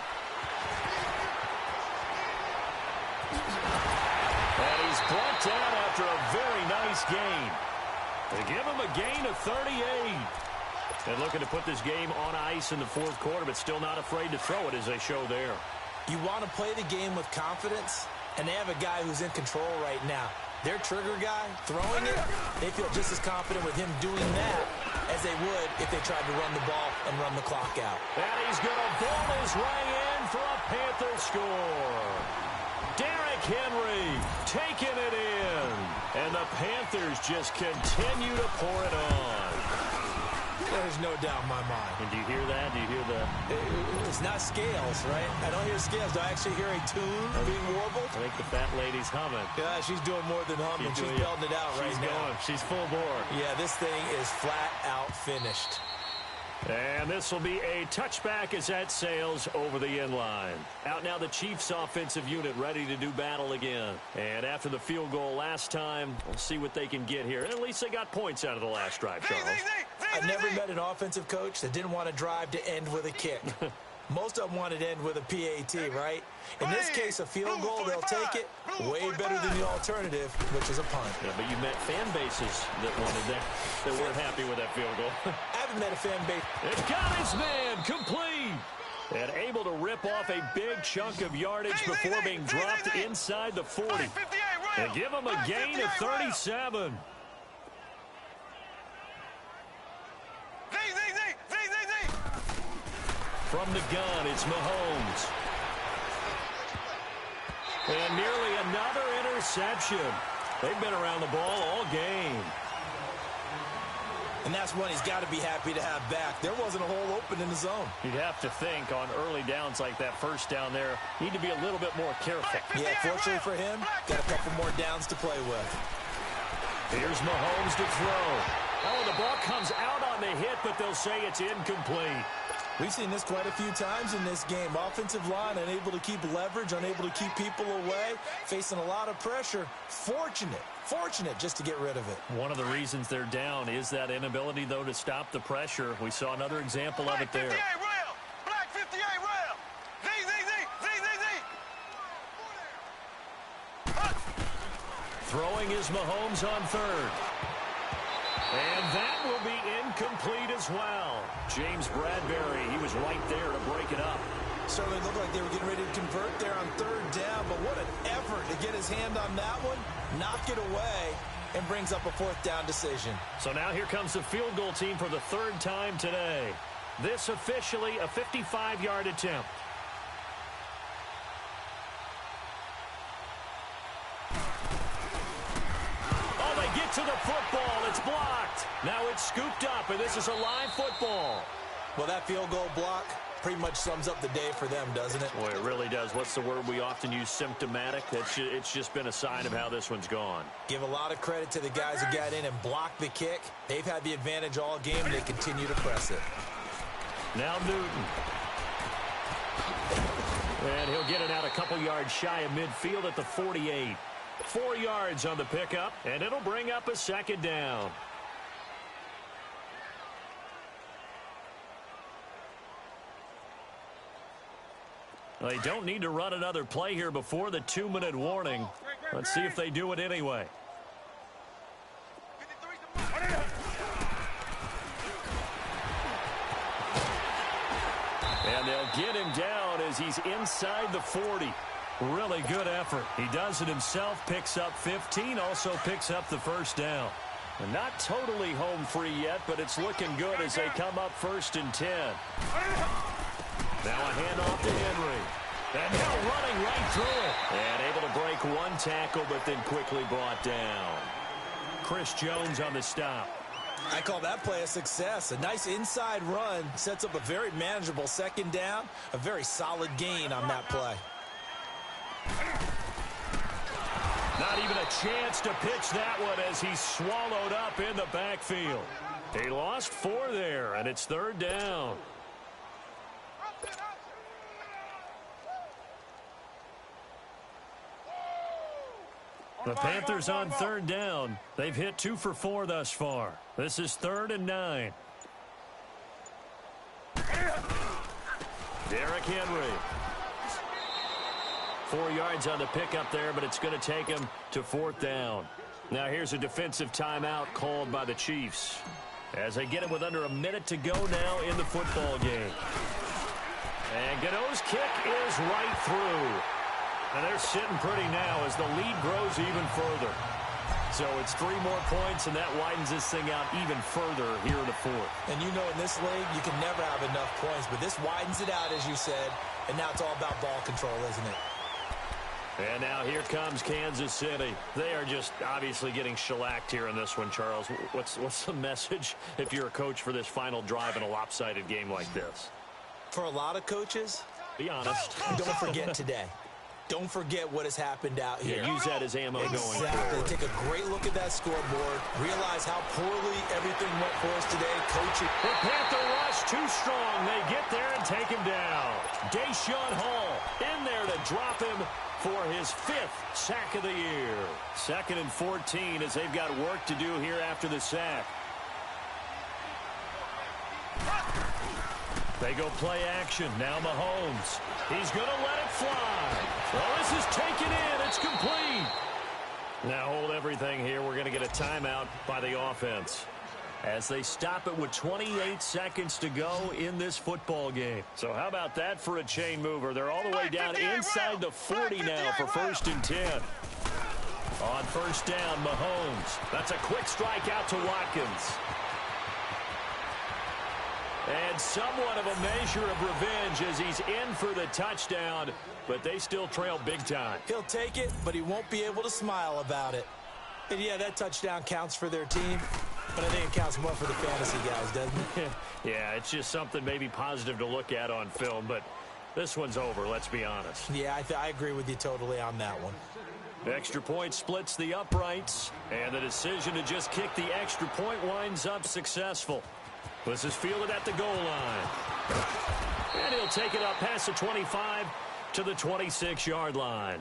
And he's brought down after a very nice gain. They give him a gain of 38. And looking to put this game on ice in the 4th quarter, but still not afraid to throw it as they show there. You want to play the game with confidence, and they have a guy who's in control right now. Their trigger guy, throwing it, they feel just as confident with him doing that as they would if they tried to run the ball and run the clock out. And he's going to ball his way in for a Panther score. Derrick Henry taking it in. And the Panthers just continue to pour it on. There's no doubt in my mind. And do you hear that? Do you hear the... It's not scales, right? I don't hear scales. Do I actually hear a tune being warbled? I think the fat lady's humming. Yeah, she's doing more than humming. She's belting it out right now. She's full bore. Yeah, this thing is flat out finished. And this will be a touchback as that sails over the end line. Out now the Chiefs offensive unit ready to do battle again. And after the field goal last time, we'll see what they can get here. At least they got points out of the last drive, Charles. I've never met an offensive coach that didn't want to drive to end with a kick. Most of them wanted to end with a PAT, right? In this case, a field goal, they'll take it. Way better than the alternative, which is a punt. Yeah, but you met fan bases that wanted that weren't happy with that field goal. I haven't met a fan base. It got his man complete. And able to rip off a big chunk of yardage before being dropped inside the 40. And give him a gain of 37. From the gun, it's Mahomes. And nearly another interception. They've been around the ball all game. And that's one he's got to be happy to have back. There wasn't a hole open in the zone. You'd have to think on early downs like that first down there, need to be a little bit more careful. Yeah, fortunately for him, got a couple more downs to play with. Here's Mahomes to throw. Oh, the ball comes out on the hit, but they'll say it's incomplete. We've seen this quite a few times in this game. Offensive line unable to keep leverage, unable to keep people away, facing a lot of pressure. Fortunate just to get rid of it. One of the reasons they're down is that inability, though, to stop the pressure. We saw another example of it there. Black 58 rail. Throwing is Mahomes on third. And that will be incomplete as well. James Bradbury, he was right there to break it up. Certainly looked like they were getting ready to convert there on third down, but what an effort to get his hand on that one, knock it away, and brings up a 4th down decision. So now here comes the field goal team for the 3rd time today. This officially a 55-yard attempt. To the football, it's blocked. Now it's scooped up, and this is a live football. Well, that field goal block pretty much sums up the day for them, doesn't it? Boy, it really does. What's the word we often use? Symptomatic. It's just been a sign of how this one's gone. Give a lot of credit to the guys who got in and blocked the kick. They've had the advantage all game, and they continue to press it. Now Newton. And he'll get it out a couple yards shy of midfield at the 48. 4 yards on the pickup, and it'll bring up a second down. They don't need to run another play here before the 2-minute warning. Let's see if they do it anyway. And they'll get him down as he's inside the 40. Really good effort. He does it himself, picks up 15, also picks up the first down. And not totally home free yet, but it's looking good as they come up 1st and 10. Now a handoff to Henry. And now running right through it. And able to break one tackle, but then quickly brought down. Chris Jones on the stop. I call that play a success. A nice inside run sets up a very manageable second down. A very solid gain on that play. Not even a chance to pitch that one as he's swallowed up in the backfield. He lost 4 there, and it's 3rd down. The Panthers on 3rd down. They've hit 2 for 4 thus far. This is 3rd and 9. Derrick Henry. 4 yards on the pickup there, but it's going to take him to 4th down. Now here's a defensive timeout called by the Chiefs as they get him with under a minute to go now in the football game. And Gano's kick is right through. And they're sitting pretty now as the lead grows even further. So it's 3 more points, and that widens this thing out even further here in the 4th. And you know in this league, you can never have enough points, but this widens it out, as you said, and now it's all about ball control, isn't it? And now here comes Kansas City. They are just obviously getting shellacked here in this one, Charles. What's the message if you're a coach for this final drive in a lopsided game like this? For a lot of coaches, be honest. Don't forget today. Don't forget what has happened out here. Yeah, use that as ammo going forward. Exactly. Take a great look at that scoreboard. Realize how poorly everything went for us today. Coaching. The Panther rush too strong. They get there and take him down. Deshaun Hall in there to drop him for his 5th sack of the year. 2nd and 14 as they've got work to do here after the sack. They go play action. Now Mahomes. He's going to let it fly. Well, this is taken in. It's complete. Now hold everything here. We're going to get a timeout by the offense as they stop it with 28 seconds to go in this football game. So how about that for a chain mover? They're all the way down inside the 40 now for 1st and 10. On 1st down, Mahomes. That's a quick strike out to Watkins. And somewhat of a measure of revenge as he's in for the touchdown, but they still trail big time. He'll take it, but he won't be able to smile about it. And yeah, that touchdown counts for their team, but I think it counts more for the fantasy guys, doesn't it? Yeah, it's just something maybe positive to look at on film, but this one's over, let's be honest. Yeah, I agree with you totally on that one. Extra point splits the uprights, and the decision to just kick the extra point winds up successful. This is fielded at the goal line. And he'll take it up past the 25 to the 26-yard line.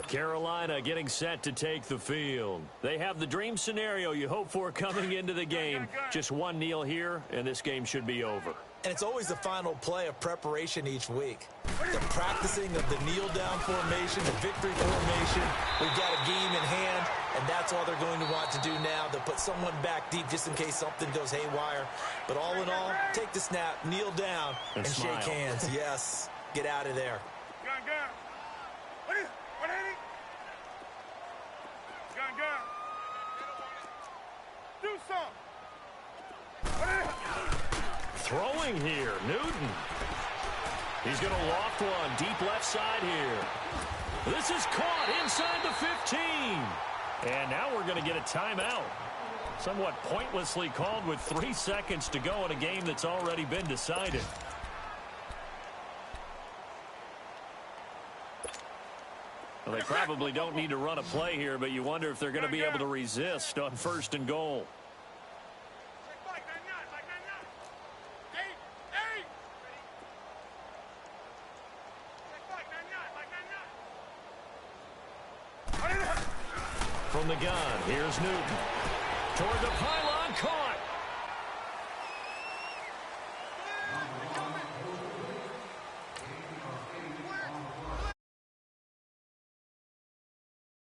Carolina getting set to take the field. They have the dream scenario you hope for coming into the game. Just one kneel here, and this game should be over. And it's always the final play of preparation each week. The practicing of the kneel-down formation, the victory formation. We've got a game in hand, and that's all they're going to want to do now. They'll put someone back deep just in case something goes haywire. But all in all, take the snap, kneel down, and shake hands. Yes, get out of there. Do something. Throwing here, Newton. He's going to loft one deep left side here. This is caught inside the 15. And now we're going to get a timeout. Somewhat pointlessly called with 3 seconds to go in a game that's already been decided. Well, they probably don't need to run a play here, but you wonder if they're going to be able to resist on 1st and goal. From the gun, here's Newton. Toward the pylon, caught.